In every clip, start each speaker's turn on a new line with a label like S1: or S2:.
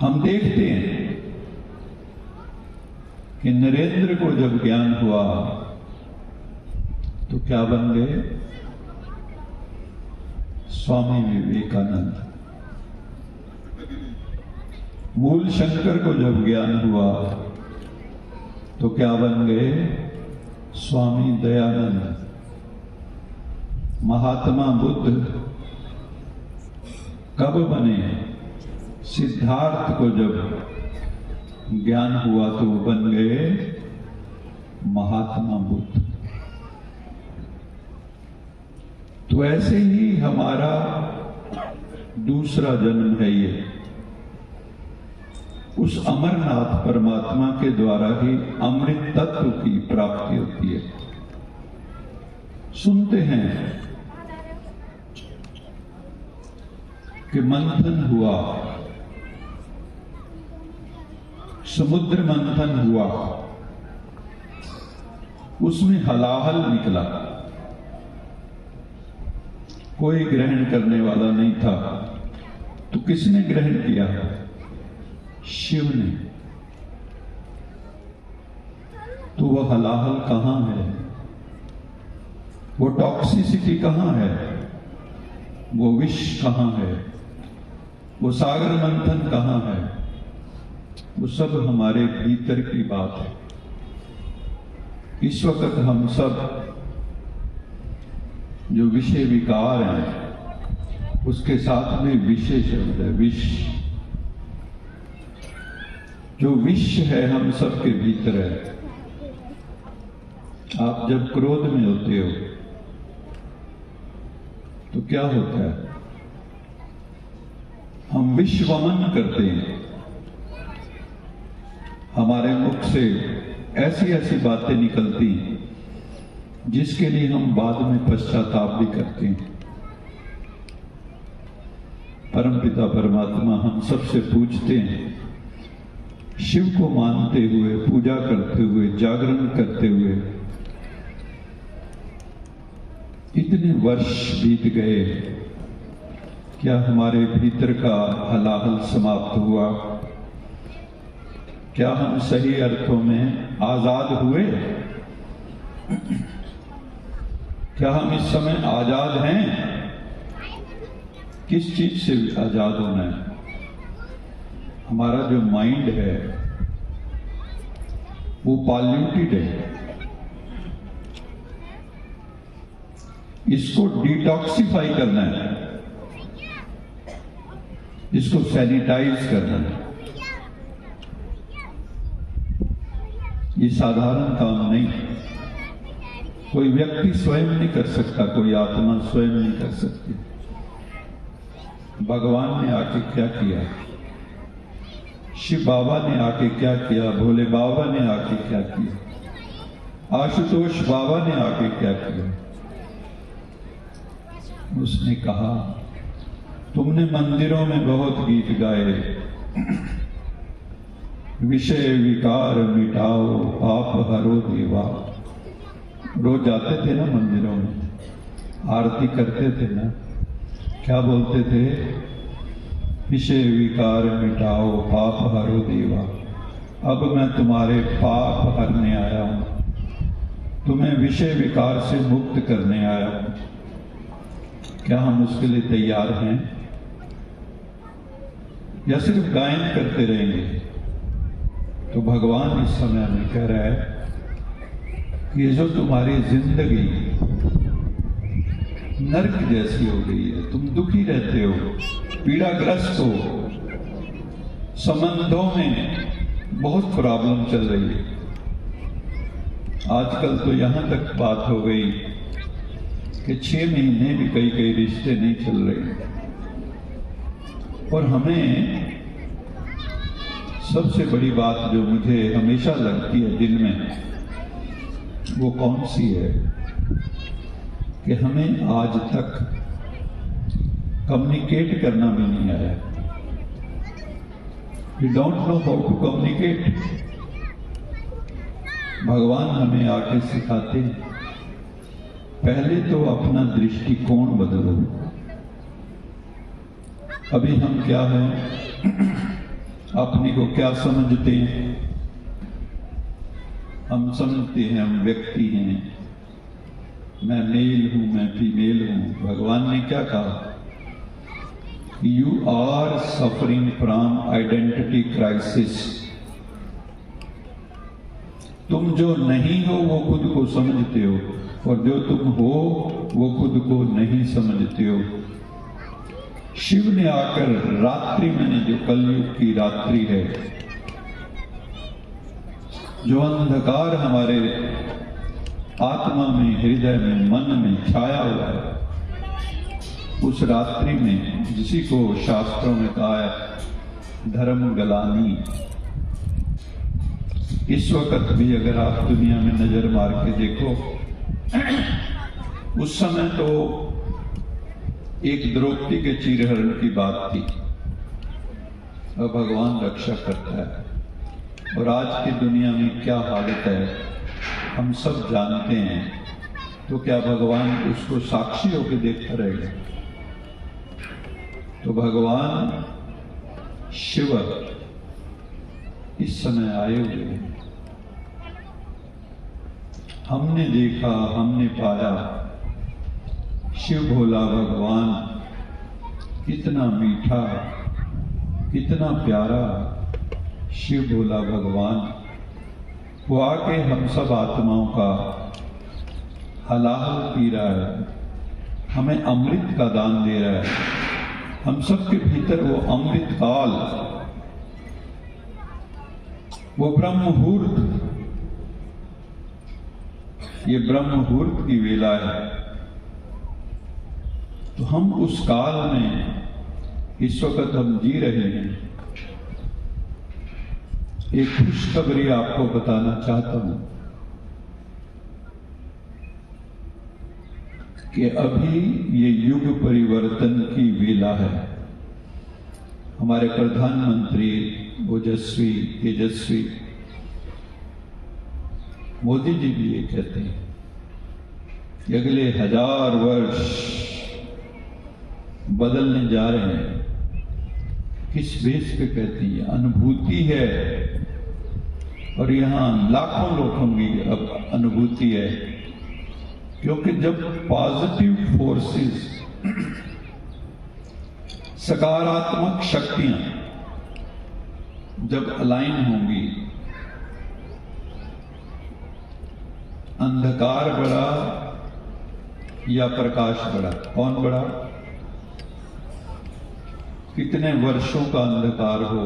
S1: हम देखते हैं कि नरेंद्र को जब ज्ञान हुआ तो क्या बन गए? स्वामी विवेकानंद। मूल शंकर को जब ज्ञान हुआ तो क्या बन गए? स्वामी दयानंद। महात्मा बुद्ध कब बने? सिद्धार्थ को जब ज्ञान हुआ तो बन गए महात्मा बुद्ध। तो ऐसे ही हमारा दूसरा जन्म है ये। उस अमरनाथ परमात्मा के द्वारा ही अमृत तत्व की प्राप्ति होती है। सुनते हैं कि मंथन हुआ, समुद्र मंथन हुआ, उसमें हलाहल निकला, कोई ग्रहण करने वाला नहीं था। तो किसने ग्रहण किया? शिव ने। तो वह हलाहल कहां है? वो टॉक्सिसिटी कहां है? वो विष कहां है? वो सागर मंथन कहां है? वो सब हमारे भीतर की बात है। इस वक्त हम सब जो विषय विकार हैं, उसके साथ में विषय शब्द है, विष। जो विष है हम सबके भीतर है। आप जब क्रोध में होते हो तो क्या होता है? हम विष वमन करते हैं। हमारे मुख से ऐसी ऐसी बातें निकलती हैं जिसके लिए हम बाद में पश्चाताप भी करते हैं। परमपिता परमात्मा हम सबसे पूछते हैं, शिव को मानते हुए, पूजा करते हुए, जागरण करते हुए इतने वर्ष बीत गए, क्या हमारे भीतर का हलाहल समाप्त हुआ? क्या हम सही अर्थों में आजाद हुए? क्या हम इस समय आजाद हैं? किस चीज से आजाद होना है? हमारा जो माइंड है वो पॉल्यूटेड है। इसको डिटॉक्सिफाई करना है, इसको सैनिटाइज करना है। ये साधारण काम नहीं। कोई व्यक्ति स्वयं नहीं कर सकता, कोई आत्मा स्वयं नहीं कर सकती। भगवान ने आके क्या किया? शिव बाबा ने आके क्या किया? भोले बाबा ने आके क्या किया? आशुतोष बाबा ने आके क्या किया? उसने कहा, तुमने मंदिरों में बहुत गीत गाए, विषय विकार मिटाओ, पाप हरो देवा। रोज जाते थे ना मंदिरों में, आरती करते थे ना, क्या बोलते थे? विषय विकार मिटाओ, पाप हरो देवा। अब मैं तुम्हारे पाप हरने आया हूं, तुम्हें विषय विकार से मुक्त करने आया हूं। क्या हम उसके लिए तैयार हैं या सिर्फ गायन करते रहेंगे? तो भगवान इस समय हमें कह रहा है कि ये जो तुम्हारी जिंदगी नर्क जैसी हो गई है, तुम दुखी रहते हो, पीड़ाग्रस्त हो, संबंधों में बहुत प्रॉब्लम चल रही है। आजकल तो यहां तक बात हो गई कि 6 महीने भी कई कई रिश्ते नहीं चल रहे। और हमें सबसे बड़ी बात जो मुझे हमेशा लगती है दिल में, वो कौन सी है? कि हमें आज तक कम्युनिकेट करना भी नहीं आया। We don't know how to communicate. भगवान हमें आके सिखाते हैं, पहले तो अपना दृष्टिकोण बदलो। अभी हम क्या हैं? अपने को क्या समझते हैं? हम समझते हैं हम व्यक्ति हैं, मैं मेल हूं, मैं फीमेल हूं। भगवान ने क्या कहा? You are suffering from identity crisis. तुम जो नहीं हो वो खुद को समझते हो, और जो तुम हो वो खुद को नहीं समझते हो। शिव ने आकर रात्रि में, जो कलयुग की रात्रि है, जो अंधकार हमारे आत्मा में, हृदय में, मन में छाया हुआ है, उस रात्रि में, जिसी को शास्त्रों में कहा है धर्म गलानी, इस वक्त भी अगर आप दुनिया में नजर मार के देखो, उस समय तो एक द्रौपदी के चीरहरण की बात थी, और भगवान रक्षा करता है। और आज की दुनिया में क्या हालत है हम सब जानते हैं, तो क्या भगवान उसको साक्षी होकर देखता रहेगा? तो भगवान शिव इस समय आए हुए हैं। हमने देखा, हमने पाया, शिव भोला भगवान कितना मीठा, कितना प्यारा शिव भोला भगवान, वो आके हम सब आत्माओं का हलाहल पी रहा है, हमें अमृत का दान दे रहा है। हम सब के भीतर वो अमृत काल, वो ब्रह्म मुहूर्त, ये ब्रह्म मुहूर्त की वेला है। तो हम उस काल में इस वक्त हम जी रहे हैं। एक खुशखबरी आपको बताना चाहता हूं कि अभी ये युग परिवर्तन की वेला है। हमारे प्रधानमंत्री ओजस्वी, तेजस्वी मोदी जी भी ये कहते हैं कि अगले 1000 वर्ष बदलने जा रहे हैं। किस बेस पे कहती है? अनुभूति है, और यहां लाखों लोगों की अब अनुभूति है, क्योंकि जब पॉजिटिव फोर्सेस, सकारात्मक शक्तियां जब अलाइन होंगी, अंधकार बढ़ा या प्रकाश बढ़ा? कौन बढ़ा? कितने वर्षों का अंधकार हो,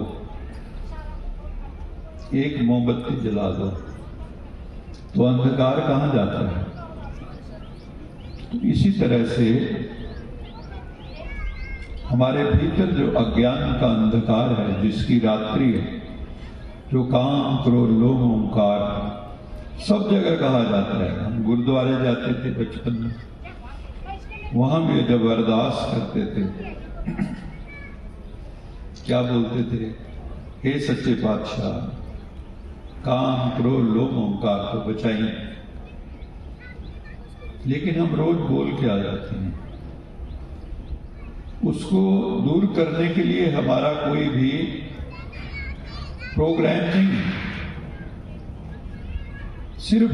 S1: एक मोमबत्ती जला दो तो अंधकार कहां जाता है? तो इसी तरह से हमारे भीतर जो अज्ञान का अंधकार है, जिसकी रात्रि है, जो काम, क्रोध, लोभ, ओंकार सब जगह कहा जाता है। हम गुरुद्वारे जाते थे बचपन में, वहां भी जब अरदास करते थे, क्या बोलते थे? हे सच्चे पातशाह, काम, क्रोध, लोभ, ओंकार को बचाइए। लेकिन हम रोज बोल के आ जाते हैं। उसको दूर करने के लिए हमारा कोई भी प्रोग्राम नहीं, सिर्फ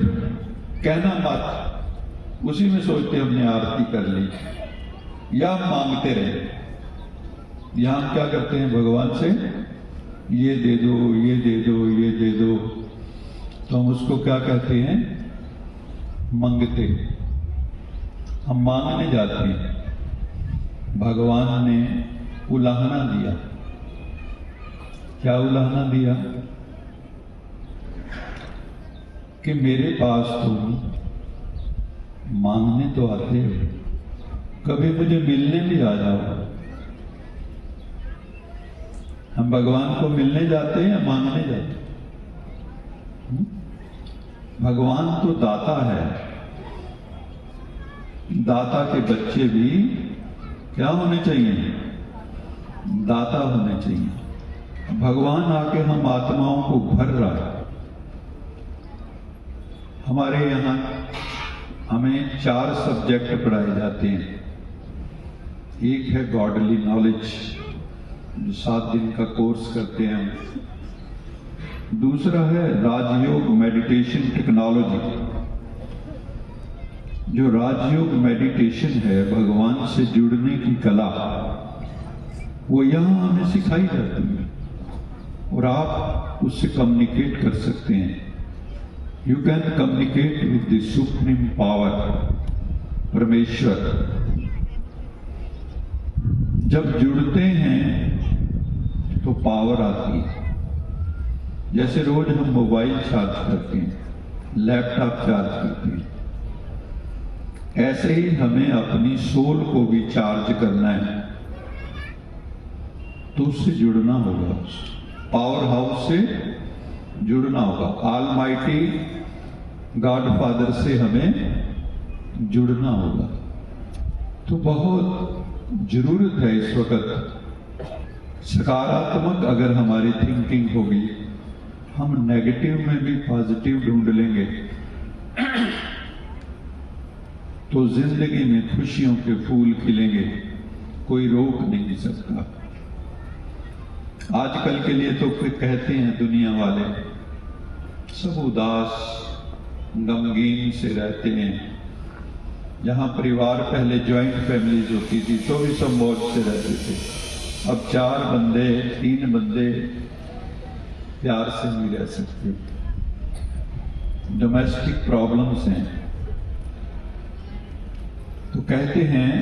S1: कहना मत, उसी में सोचते हमने आरती कर ली, या हम मांगते रहे। या हम क्या करते हैं भगवान से? ये दे दो, ये दे दो, ये दे दो। तो हम उसको क्या कहते हैं? मंगते। हम मांगने जाते हैं। भगवान ने उलाहना दिया। क्या उलाहना दिया? कि मेरे पास तुम मांगने तो आते हो, कभी मुझे मिलने भी आ जाओ। हम भगवान को मिलने जाते हैं या मांगने जाते हैं? भगवान तो दाता है। दाता के बच्चे भी क्या होने चाहिए? दाता होने चाहिए। भगवान आके हम आत्माओं को भर रहा है। हमारे यहां हमें 4 सब्जेक्ट पढ़ाए जाते हैं। एक है गॉडली नॉलेज, जो 7 दिन का कोर्स करते हैं हम। दूसरा है राजयोग मेडिटेशन टेक्नोलॉजी। जो राजयोग मेडिटेशन है, भगवान से जुड़ने की कला, वो यहाँ हमें सिखाई जाती है और आप उससे कम्युनिकेट कर सकते हैं। You can communicate with the supreme power, परमेश्वर। जब जुड़ते हैं तो पावर आती है। जैसे रोज हम मोबाइल चार्ज करते हैं, लैपटॉप चार्ज करते हैं, ऐसे ही हमें अपनी सोल को भी चार्ज करना है, तो उससे जुड़ना होगा, पावर हाउस से जुड़ना होगा, ऑलमाइटी गॉड फादर से हमें जुड़ना होगा। तो बहुत जरूरत है इस वक्त सकारात्मक, अगर हमारी थिंकिंग होगी, हम नेगेटिव में भी पॉजिटिव ढूंढ लेंगे तो जिंदगी में खुशियों के फूल खिलेंगे, कोई रोक नहीं सकता। आजकल के लिए तो फिर कहते हैं दुनिया वाले सब उदास गमगीन से रहते हैं। जहां परिवार पहले ज्वाइंट फैमिलीज होती थी तो भी सब मौज से रहते थे, अब 4 बंदे 3 बंदे प्यार से नहीं रह सकते। डोमेस्टिक प्रॉब्लम्स हैं। तो कहते हैं,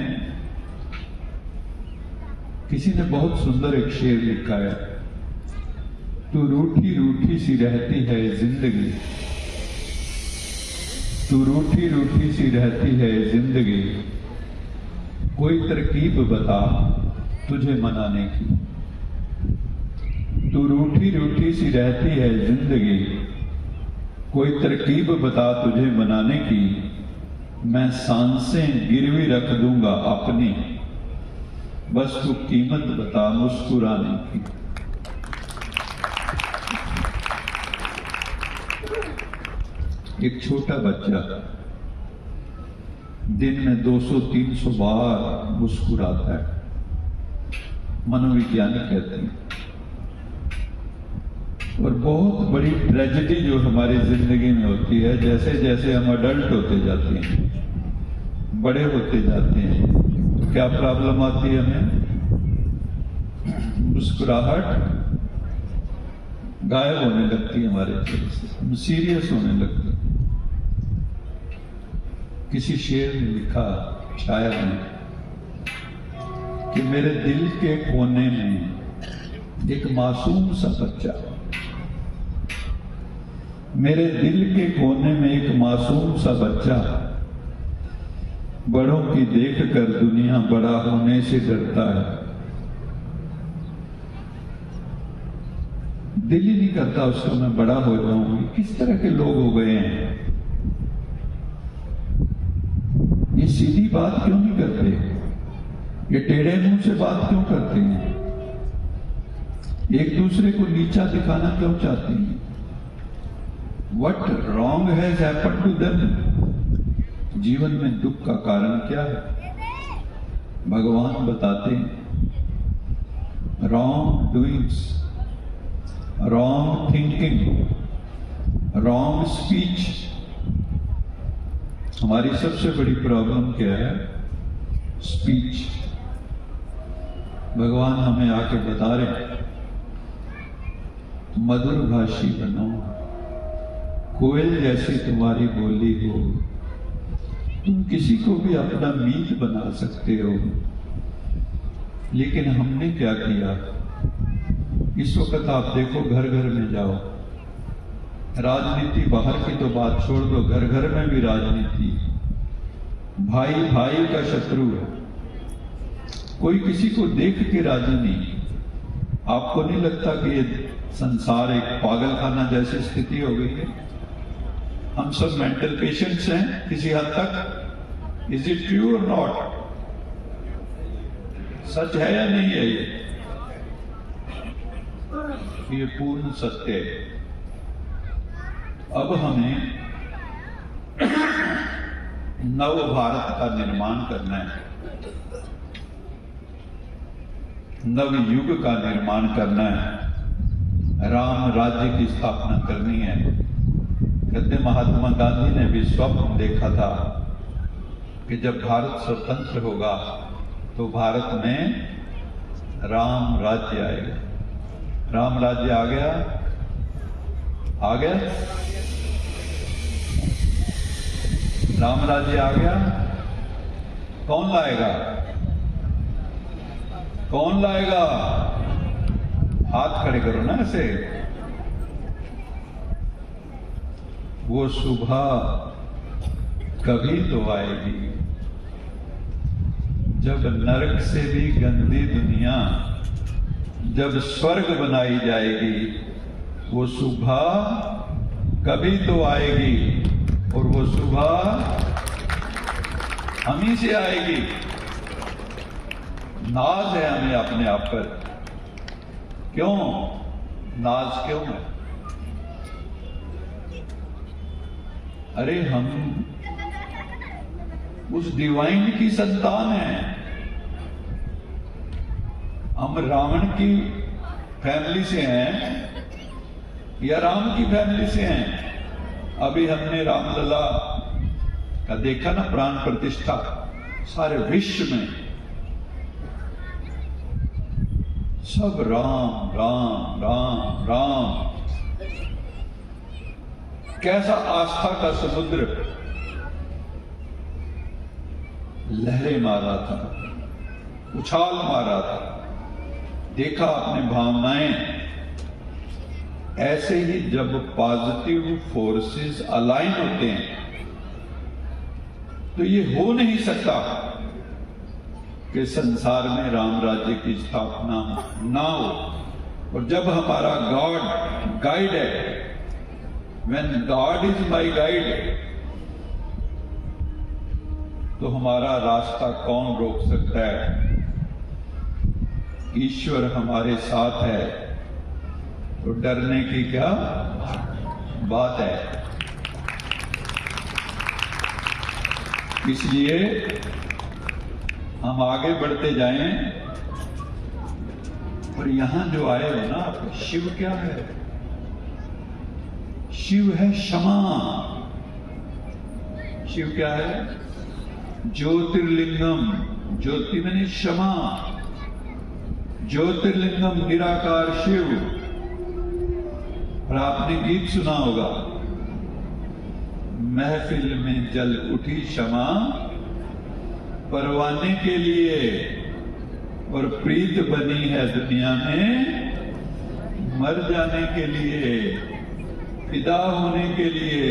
S1: किसी ने बहुत सुंदर एक शेर लिखा है, तू रूठी रूठी सी रहती है जिंदगी, तू रूठी रूठी सी रहती है जिंदगी, कोई तरकीब बता तुझे मनाने की। तू रूठी रूठी सी रहती है जिंदगी, कोई तरकीब बता तुझे मनाने की, मैं सांसें गिरवी रख दूंगा अपनी, बस तू कीमत बता मुस्कुराने की। एक छोटा बच्चा दिन में 200-300 बार मुस्कुराता है, मनोविज्ञानिक कहते हैं। और बहुत बड़ी ट्रेजेडी जो हमारी जिंदगी में होती है, जैसे जैसे हम अडल्ट होते जाते हैं, बड़े होते जाते हैं, तो क्या प्रॉब्लम आती है हमें? मुस्कुराहट गायब होने लगती है हमारे चेहरे से, हम सीरियस होने लगते हैं। किसी शेर ने लिखा, शायर ने, कि मेरे दिल के कोने में एक मासूम सा बच्चा, मेरे दिल के कोने में एक मासूम सा बच्चा, बड़ों की देखकर दुनिया बड़ा होने से डरता है। दिल ही नहीं करता उसको मैं बड़ा हो जाऊं। किस तरह के लोग हो गए हैं, ये सीधी बात क्यों नहीं करते, ये टेढ़े मुंह से बात क्यों करते हैं, एक दूसरे को नीचा दिखाना क्यों चाहते हैं? What wrong has happened to them? जीवन में दुख का कारण क्या है? भगवान बताते हैं, wrong doings, wrong thinking, wrong speech। हमारी सबसे बड़ी प्रॉब्लम क्या है? स्पीच। भगवान हमें आके बता रहे हैं, मधुर भाषी बनो, कोयल जैसी तुम्हारी बोली हो, तुम किसी को भी अपना मीत बना सकते हो। लेकिन हमने क्या किया? इस वक्त आप देखो, घर घर में जाओ, राजनीति बाहर की तो बात छोड़ दो, घर घर में भी राजनीति। भाई भाई का शत्रु है, कोई किसी को देख के राजी नहीं। आपको नहीं लगता कि ये संसार एक पागलखाना जैसी स्थिति हो गई है? हम सब मेंटल पेशेंट्स हैं किसी हद तक। इज इट ट्रू और नॉट? सच है या नहीं है? ये पूर्ण सत्य है। अब हमें नव भारत का निर्माण करना है। नव युग का निर्माण करना है, राम राज्य की स्थापना करनी है। कहते महात्मा गांधी ने भी स्वप्न देखा था कि जब भारत स्वतंत्र होगा तो भारत में राम राज्य आएगा। राम राज्य आ गया, आ गया, राम राज्य आ गया। कौन लाएगा, कौन लाएगा? हाथ खड़े करो ना ऐसे। वो सुबह कभी तो आएगी जब नरक से भी गंदी दुनिया, जब स्वर्ग बनाई जाएगी। वो सुबह कभी तो आएगी, और वो सुबह हम ही से आएगी। नाज है हमें अपने आप पर। क्यों नाज, क्यों है? अरे हम उस डिवाइन की संतान हैं। हम रावण की फैमिली से हैं या राम की फैमिली से हैं? अभी हमने रामलला का देखा ना, प्राण प्रतिष्ठा। सारे विश्व में सब राम राम राम राम। कैसा आस्था का समुद्र लहरें मारा था, उछाल मारा था। देखा अपने भावनाएं। ऐसे ही जब पॉजिटिव फोर्सेस अलाइन होते हैं तो ये हो नहीं सकता कि संसार में राम राज्य की स्थापना ना हो। और जब हमारा गॉड गाइड है, when God is my guide, तो हमारा रास्ता कौन रोक सकता है? ईश्वर हमारे साथ है तो डरने की क्या बात है? इसलिए हम आगे बढ़ते जाएं। और यहां जो आए हो ना, शिव क्या है? शिव है क्षमा। शिव क्या है? ज्योतिर्लिंगम। ज्योति मैंने क्षमा। ज्योतिर्लिंगम निराकार शिव। और आपने गीत सुना होगा, महफिल में जल उठी क्षमा परवाने के लिए, और प्रीत बनी है दुनिया में मर जाने के लिए, फिदा होने के लिए।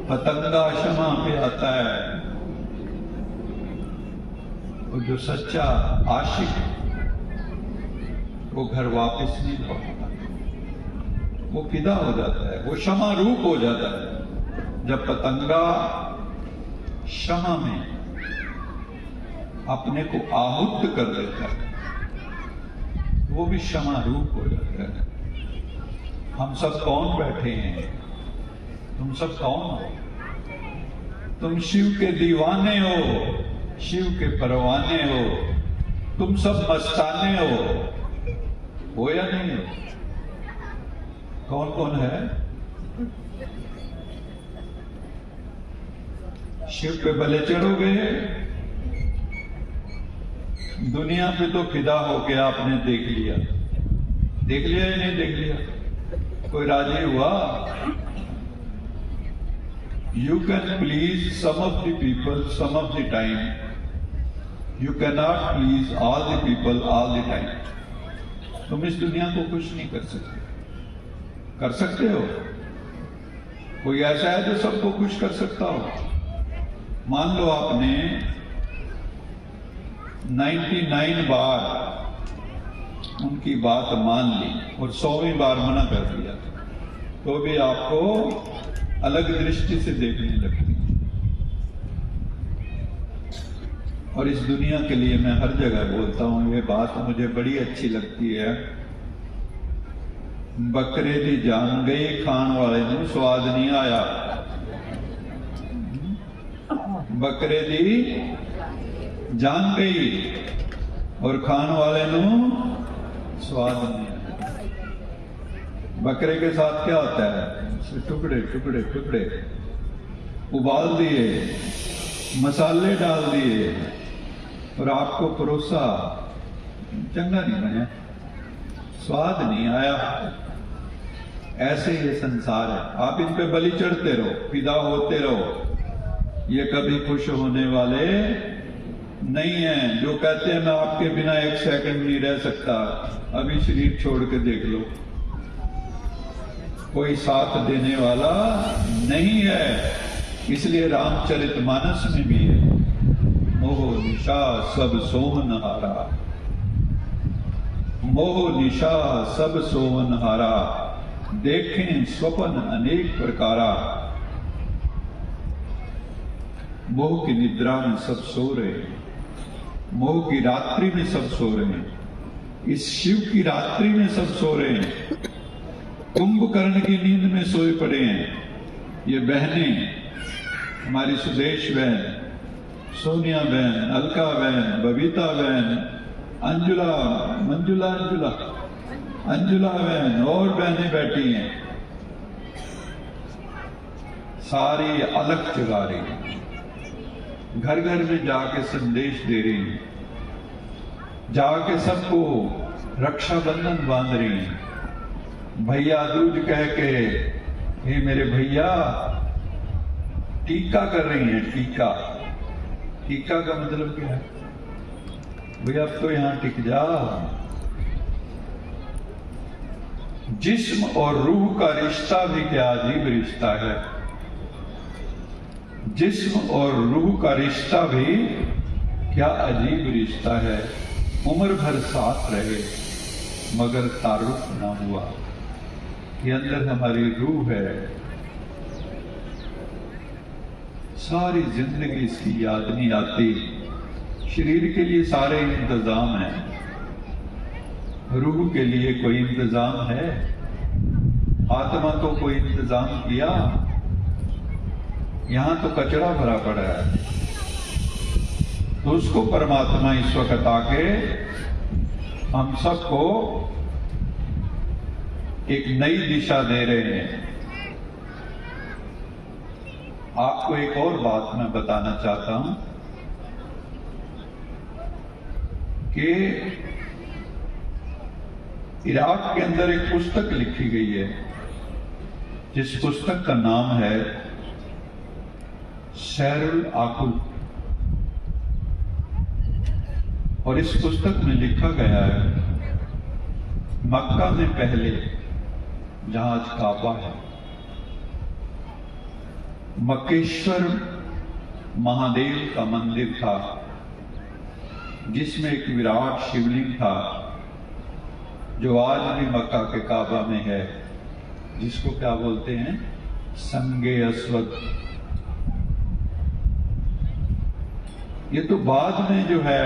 S1: पतंगा क्षमा पे आता है, और जो सच्चा आशिक वो घर वापस नहीं लौटता, वो फिदा हो जाता है, वो क्षमा रूप हो जाता है। जब पतंगा क्षमा में अपने को आहुत कर देता है, वो भी क्षमा रूप हो जाता है। हम सब कौन बैठे हैं? तुम सब कौन हो? तुम शिव के दीवाने हो, शिव के परवाने हो। तुम सब मस्ताने हो या नहीं हो? कौन कौन है? शिव पे भले चढ़ोगे, दुनिया पे तो फिदा हो गया, आपने देख लिया। देख लिया या नहीं देख लिया? कोई राजी हुआ? You can please some of the people some of the time. You cannot please all the people all the time. तुम इस दुनिया को खुश नहीं कर सकते। कर सकते हो? कोई ऐसा है जो सबको खुश कर सकता हो? मान लो आपने 99 बार उनकी बात मान ली और 100वीं बार मना कर दिया, तो भी आपको अलग दृष्टि से देखने लगती। और इस दुनिया के लिए मैं हर जगह बोलता हूं, ये बात मुझे बड़ी अच्छी लगती है। बकरे दी जान गई, खान वाले नूं स्वाद नहीं आया। बकरे दी जान गई और खान वाले नू स्वाद नहीं आता। बकरे के साथ क्या होता है, टुकड़े टुकड़े टुकड़े उबाल दिए, मसाले डाल दिए और आपको परोसा, चंगा नहीं बने, स्वाद नहीं आया। ऐसे ये संसार है। आप इन पे बलि चढ़ते रहो, फिदा होते रहो, ये कभी खुश होने वाले नहीं है। जो कहते हैं मैं आपके बिना एक सेकंड नहीं रह सकता, अभी शरीर छोड़ के देख लो, कोई साथ देने वाला नहीं है। इसलिए रामचरितमानस में भी है, मोह निशा सब सोमनहारा, मोह निशा सब सोमनहारा, देखें स्वप्न अनेक प्रकारा। मोह की निद्रा में सब सो रहे, मोह की रात्रि में सब सो रहे हैं, इस शिव की रात्रि में सब सो रहे हैं, कुंभकर्ण की नींद में सोए पड़े हैं। ये बहनें, हमारी सुदेश बहन, सोनिया बहन, अलका बहन, बबीता बहन, अंजुला, मंजुला, अंजुला बहन और बहनें बैठी हैं, सारी अलग जगा रही हैं, घर घर में जाके संदेश दे रही हैं, जाके सबको रक्षाबंधन बांध रही हैं। भैया दूज कह के, हे मेरे भैया, टीका कर रही हैं। टीका, टीका का मतलब क्या है भैया, अब तो यहां टिक जा। जिस्म और रूह का रिश्ता भी क्या अजीब रिश्ता है। जिस्म और रूह का रिश्ता भी क्या अजीब रिश्ता है। उम्र भर साथ रहे मगर तारुफ ना हुआ। ये अंदर हमारी रूह है, सारी जिंदगी इसकी याद नहीं आती। शरीर के लिए सारे इंतजाम हैं, रूह के लिए कोई इंतजाम है? आत्मा को कोई इंतजाम किया? यहां तो कचरा भरा पड़ा है। तो उसको परमात्मा इस वक्त आके हम सबको एक नई दिशा दे रहे हैं। आपको एक और बात मैं बताना चाहता हूं कि इराक के अंदर एक पुस्तक लिखी गई है, जिस पुस्तक का नाम है सैरुल आकुल। और इस पुस्तक में लिखा गया है, मक्का में पहले जहां आज काबा है, मक्केश्वर महादेव का मंदिर था, जिसमें एक विराट शिवलिंग था, जो आज भी मक्का के काबा में है, जिसको क्या बोलते हैं, संगे अस्वद। ये तो बाद में जो है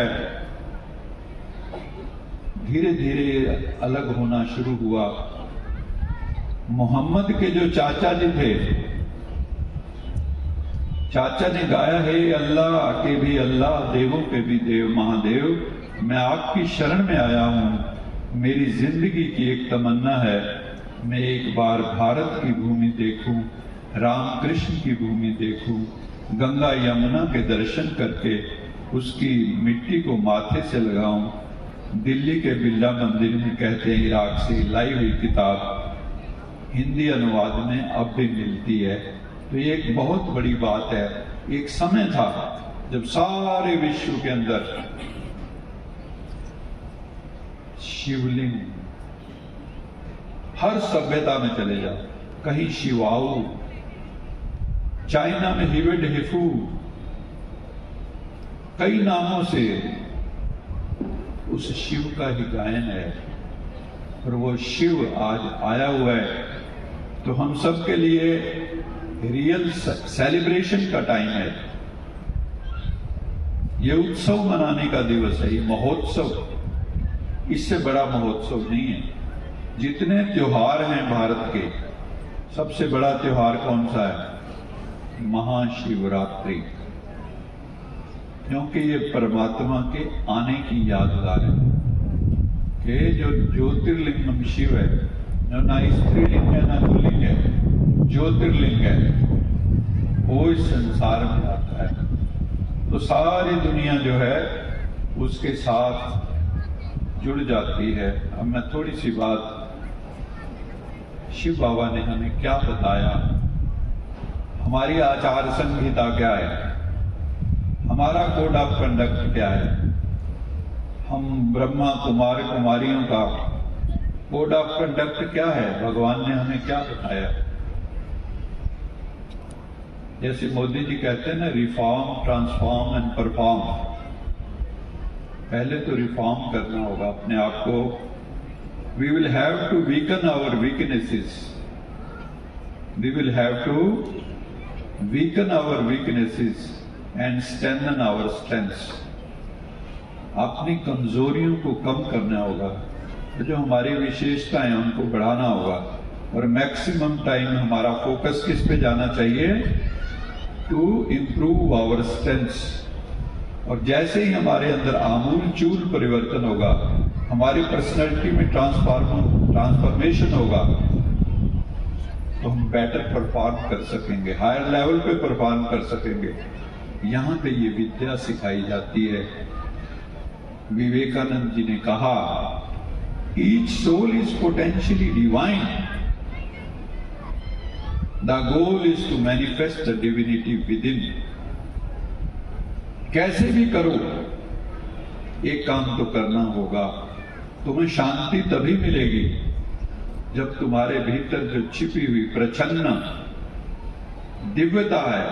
S1: धीरे धीरे अलग होना शुरू हुआ। मोहम्मद के जो चाचा जी थे, चाचा ने गाया, हे अल्लाह के भी अल्लाह, देवों के भी देव महादेव, मैं आपकी शरण में आया हूं। मेरी जिंदगी की एक तमन्ना है, मैं एक बार भारत की भूमि देखूं, रामकृष्ण की भूमि देखूं, गंगा यमुना के दर्शन करके उसकी मिट्टी को माथे से लगाऊं। दिल्ली के बिरला मंदिर में, कहते हैं इराक से लाई हुई किताब हिंदी अनुवाद में अब भी मिलती है। तो ये एक बहुत बड़ी बात है। एक समय था जब सारे विश्व के अंदर शिवलिंग, हर सभ्यता में चले जाओ, कहीं शिवाऊ, चाइना में हिवेड हिफू, कई नामों से उस शिव का ही गायन है। और वो शिव आज आया हुआ है, तो हम सब के लिए रियल सेलिब्रेशन का टाइम है। ये उत्सव मनाने का दिवस है, ये महोत्सव। इससे बड़ा महोत्सव नहीं है। जितने त्योहार हैं भारत के, सबसे बड़ा त्योहार कौन सा है? महाशिवरात्रि। क्योंकि ये परमात्मा के आने की यादगार है कि जो ज्योतिर्लिंगम शिव है, ना स्त्रीलिंग है ना पुल्लिंग है, ज्योतिर्लिंग है, वो इस संसार में आता है। तो सारी दुनिया जो है उसके साथ जुड़ जाती है। अब मैं थोड़ी सी बात, शिव बाबा ने हमें क्या बताया, हमारी आचार संहिता क्या है, हमारा कोड ऑफ कंडक्ट क्या है, हम ब्रह्मा कुमार कुमारियों का कोड ऑफ कंडक्ट क्या है, भगवान ने हमें क्या बताया। जैसे मोदी जी कहते हैं ना, रिफॉर्म ट्रांसफॉर्म एंड परफॉर्म। पहले तो रिफॉर्म करना होगा अपने आप को। We will have to weaken our weaknesses, we will have to weaken our weaknesses and strengthen our strengths. अपनी कमजोरियों को कम करना होगा, जो हमारी विशेषताएं उनको बढ़ाना होगा, और मैक्सिमम टाइम हमारा फोकस किस पे जाना चाहिए, टू इम्प्रूव आवर स्ट्रेंथ्स। और जैसे ही हमारे अंदर आमूल चूल परिवर्तन होगा, हमारी पर्सनैलिटी में ट्रांसफॉर्मेशन होगा, तो हम बेटर परफॉर्म कर सकेंगे, हायर लेवल पे परफॉर्म कर सकेंगे। यहाँ पे ये विद्या सिखाई जाती है। विवेकानंद जी ने कहा, each soul is potentially divine, the goal is to manifest the divinity within. कैसे भी करो, एक काम तो करना होगा। तुम्हें शांति तभी मिलेगी जब तुम्हारे भीतर जो छिपी हुई प्रच्छन्न दिव्यता है,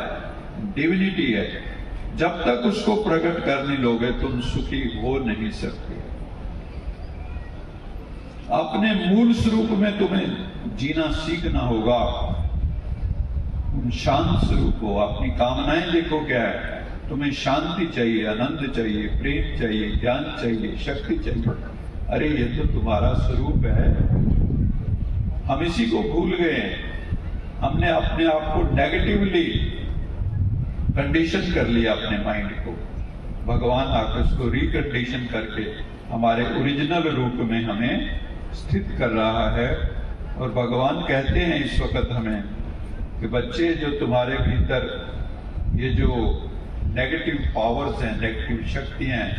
S1: डिविनिटी है, जब तक उसको प्रकट कर नहीं लोगे तुम सुखी हो नहीं सकते। अपने मूल स्वरूप में तुम्हें जीना सीखना होगा। तुम शांत स्वरूप हो। अपनी कामनाएं देखो क्या है, तुम्हें शांति चाहिए, आनंद चाहिए, प्रेम चाहिए, ज्ञान चाहिए, शक्ति चाहिए। अरे ये तो तुम्हारा स्वरूप है। हम इसी को भूल गए। हमने अपने आप को नेगेटिवली कंडीशन कर लिया, अपने माइंड को। भगवान आकर उसको रिकंडीशन करके हमारे ओरिजिनल रूप में हमें स्थित कर रहा है। और भगवान कहते हैं इस वक्त हमें कि बच्चे, जो तुम्हारे भीतर ये जो नेगेटिव पावर्स हैं, नेगेटिव शक्तियां हैं,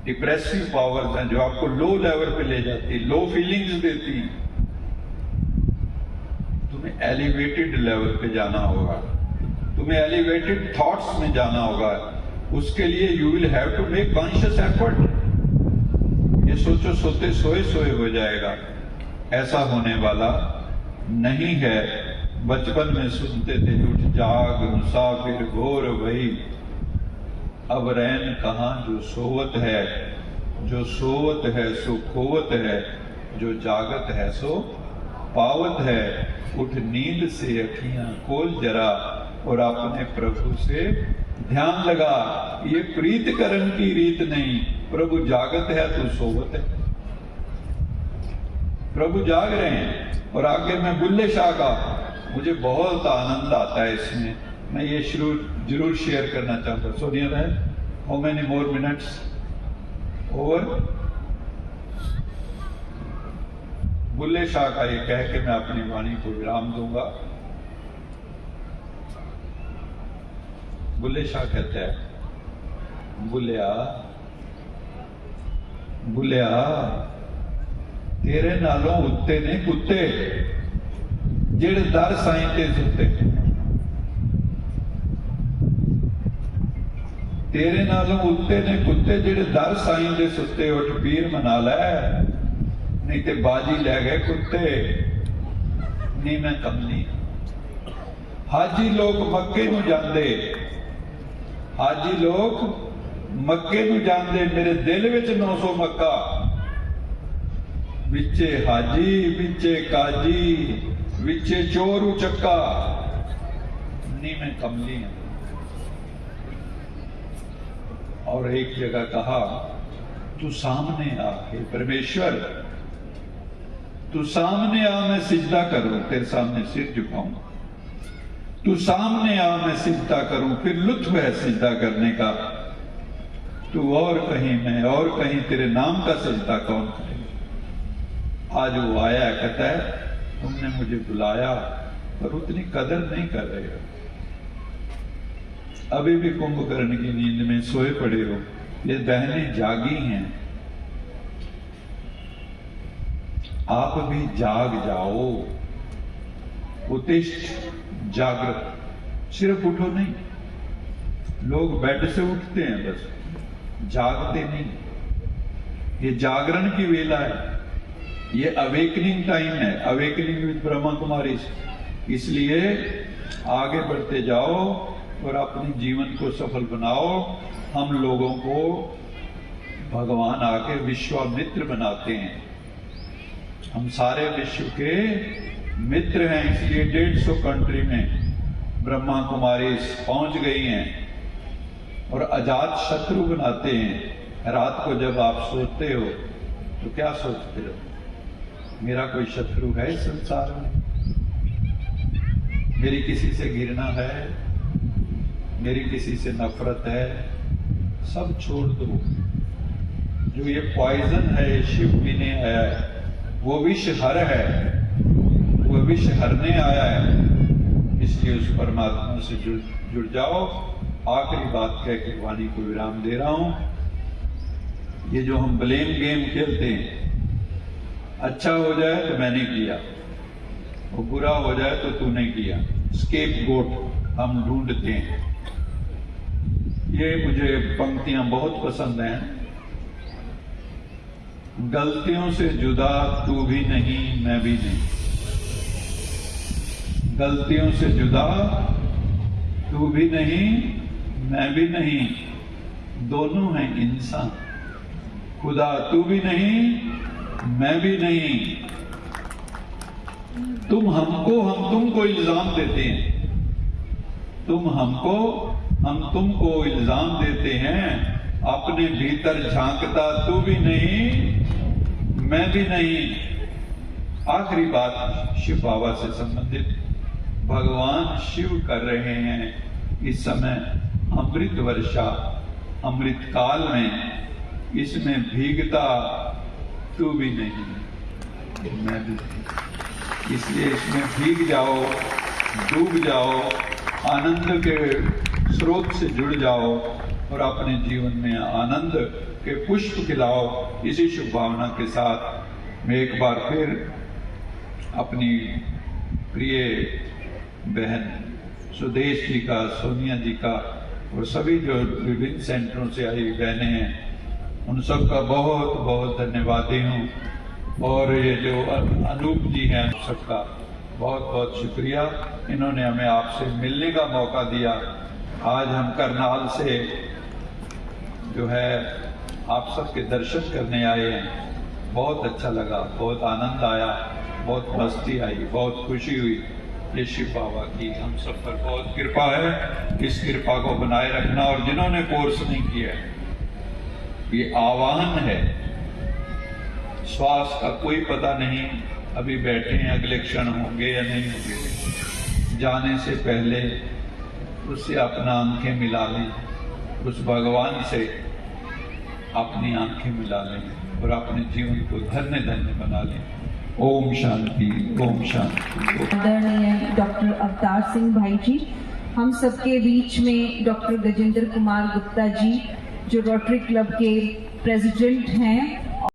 S1: डिप्रेसिव पावर्स हैं, जो आपको लो लेवल पे ले जाती, लो फीलिंग्स देती, तुम्हें एलिवेटेड लेवल पे जाना होगा, तुम्हें एलिवेटेड थॉट्स में जाना होगा। उसके लिए you will have to make conscious effort. ये सोचो सोते सोए सोए हो जाएगा, ऐसा होने वाला नहीं है। बचपन में सुनते थे, उठ जाग मुसाफिर घोर वही, अब रैन कहाँ जो सोवत है, जो सोवत है सो खोवत है, जो जागत है सो पावत है। उठ नींद से अखियां खोल जरा, और अपने प्रभु से ध्यान लगा। ये प्रीत करन की रीत नहीं, प्रभु जागत है तो सोवत है। प्रभु जाग रहे हैं। और आगे मैं बुल्ले शाह का, मुझे बहुत आनंद आता है इसमें, मैं ये जरूर शेयर करना चाहता हूँ। सोनिया बहन, how many more minutes over? Bulleh Shah का ये कह के मैं अपनी वाणी को विराम दूंगा। बुल्ले शाह कहते हैं, बुलिया बुलिया तेरे नालों उत्ते ने कुत्ते, जेड़ दर साईं ते सुते। तेरे नालों उत्ते ने कुत्ते, जेड़े दर साईं दे सुते। उठ पीर मना लै, नहीं ते बाजी लै गए कुत्ते। नहीं मैं कमली। हाजी लोग मक्के नूं जांदे, हाजी लोग मक्के नूं जांदे, मेरे दिल विच 900 मक्का। विचे हाजी विचे काजी, विचे चोर उचक्का। नहीं मैं कमली हूं। और एक जगह कहा, तू सामने आ, हे परमेश्वर तू सामने आ, मैं सिजदा करूं, तेरे सामने सिर झुकाऊं। तू सामने आ, मैं सिजदा करूं। फिर लुत्फ है सिजदा करने का। तू और कहीं मैं और कहीं, तेरे नाम का सजदा कौन करेगा। आज वो आया, कहता है तुमने मुझे बुलाया पर उतनी कदर नहीं कर रहे हो, अभी भी कुंभकर्ण की नींद में सोए पड़े हो। ये बहनें जागी हैं, आप भी जाग जाओ। उत्तिष्ठ, जागृत, सिर्फ उठो नहीं। लोग बेड से उठते हैं बस, जागते नहीं। ये जागरण की वेला है, ये अवेकनिंग टाइम है, अवेकनिंग विद ब्रह्मा कुमारी। इसलिए आगे बढ़ते जाओ और अपने जीवन को सफल बनाओ। हम लोगों को भगवान आके विश्वामित्र बनाते हैं, हम सारे विश्व के मित्र हैं। इसलिए 150 कंट्री में ब्रह्मा कुमारी पहुंच गई हैं और अजात शत्रु बनाते हैं। रात को जब आप सोते हो तो क्या सोचते हो, मेरा कोई शत्रु है इस संसार में, मेरी किसी से घृणा है, मेरी किसी से नफरत है, सब छोड़ दो। जो ये पॉइजन है, शिव पीने आया है, वो विष हर है, वो विष हरने आया है। इसलिए उस परमात्मा से जुड़ जाओ। आखिरी बात कह के वाणी को विराम दे रहा हूं। ये जो हम ब्लेम गेम खेलते हैं, अच्छा हो जाए तो मैंने किया, वो बुरा हो जाए तो तूने किया, स्केप गोट हम ढूंढते हैं। ये मुझे पंक्तियां बहुत पसंद हैं। गलतियों से जुदा तू भी नहीं, मैं भी नहीं। गलतियों से जुदा तू भी नहीं, मैं भी नहीं, दोनों हैं इंसान। खुदा तू भी नहीं, मैं भी नहीं। तुम हमको, हम तुमको इल्जाम देते हैं, तुम हमको, हम तुमको इल्जाम देते हैं। अपने भीतर झांकता तू भी नहीं, मैं भी नहीं। आखिरी बात शिव बाबा से संबंधित, भगवान शिव कर रहे हैं इस समय अमृत वर्षा, अमृत काल में। इसमें भीगता तू भी नहीं, मैं भी नहीं। इसलिए इसमें भीग जाओ, डूब जाओ, आनंद के स्रोत से जुड़ जाओ और अपने जीवन में आनंद के पुष्प खिलाओ। इसी शुभ भावना के साथ मैं एक बार फिर अपनी प्रिय बहन सुदेश जी का, सोनिया जी का और सभी जो विभिन्न सेंटरों से आई बहनें हैं, उन सब का बहुत बहुत धन्यवादी हूँ। और ये जो अनूप जी हैं, सबका बहुत बहुत शुक्रिया। इन्होंने हमें आपसे मिलने का मौका दिया। आज हम करनाल से जो है आप सबके दर्शन करने आए हैं। बहुत अच्छा लगा, बहुत आनंद आया, बहुत मस्ती आई, बहुत खुशी हुई। ये शिव बाबा की हम सब पर बहुत कृपा है। इस कृपा को बनाए रखना। और जिन्होंने कोर्स नहीं किया, ये आवाहन है। श्वास का कोई पता नहीं, अभी बैठे हैं, अगले क्षण होंगे या नहीं होंगे। जाने से पहले उससे अपना आंखें मिला लें, उस भगवान से अपनी आंखें मिला लें और अपने जीवन को धन्य धन्य बना लें। ओम शांति, ओम शांति।
S2: आदरणीय डॉक्टर अवतार सिंह भाई जी, हम सबके बीच में डॉक्टर गजेंद्र कुमार गुप्ता जी, जो रोटरी क्लब के प्रेसिडेंट हैं,